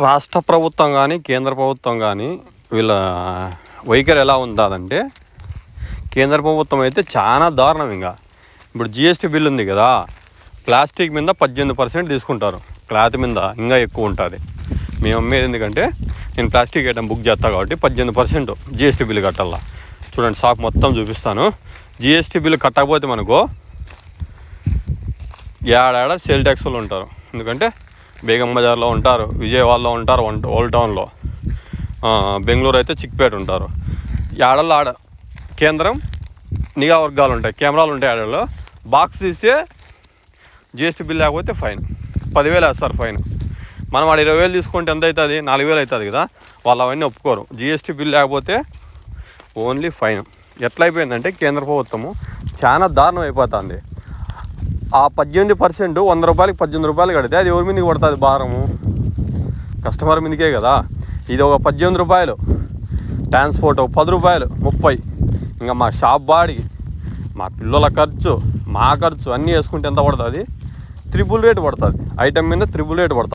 రాష్ట్ర ప్రభుత్వం కానీ కేంద్ర ప్రభుత్వం కానీ వీళ్ళ వైఖరి ఎలా ఉంటుందంటే, కేంద్ర ప్రభుత్వం అయితే చాలా దారుణం. ఇంకా ఇప్పుడు జిఎస్టీ బిల్ ఉంది కదా, ప్లాస్టిక్ మీద 18% తీసుకుంటారు, క్లాత్ మీద ఇంకా ఎక్కువ ఉంటుంది. మేము అమ్మేది ఎందుకంటే నేను ప్లాస్టిక్ ఐటమ్ బుక్ చేస్తాను కాబట్టి 18% జిఎస్టీ బిల్లు కట్టాల. చూడండి షాప్ మొత్తం చూపిస్తాను. జిఎస్టీ బిల్లు కట్టకపోతే మనకు ఏడాడ సేల్ ట్యాక్స్లు ఉంటారు. ఎందుకంటే బేగం బజార్లో ఉంటారు, విజయవాడలో ఉంటారు, ఓల్డ్ టౌన్లో, బెంగళూరు అయితే చిక్పేట ఉంటారు. ఏడల్లో ఆడ కేంద్రం నిఘా వర్గాలు ఉంటాయి, కెమెరాలు ఉంటాయి. ఆడల్లో బాక్స్ తీస్తే జిఎస్టీ బిల్ లేకపోతే ఫైన్ 10,000 వేస్తారు ఫైన్. మనం ఆడ 20,000 తీసుకుంటే ఎంత అవుతుంది? 4,000 అవుతుంది కదా. వాళ్ళు అవన్నీ ఒప్పుకోరు. జిఎస్టీ బిల్ లేకపోతే ఓన్లీ ఫైన్. ఎట్లా అయిపోయిందంటే కేంద్ర ప్రభుత్వము చాలా దారుణం అయిపోతుంది. ఆ 18% 100 రూపాయలకి 18 రూపాయలు కడితే అది ఎవరి మీదకి పడుతుంది భారము? కస్టమర్ మీదకే కదా. ఇది ఒక 18 రూపాయలు, ట్రాన్స్పోర్ట్ 10 రూపాయలు, 30. ఇంకా మా షాప్ బాడికి, మా పిల్లల ఖర్చు, మా ఖర్చు అన్నీ వేసుకుంటే ఎంత పడుతుంది? 3 రేట్ పడుతుంది. ఐటమ్ మీద 3 రేట్ పడుతుంది.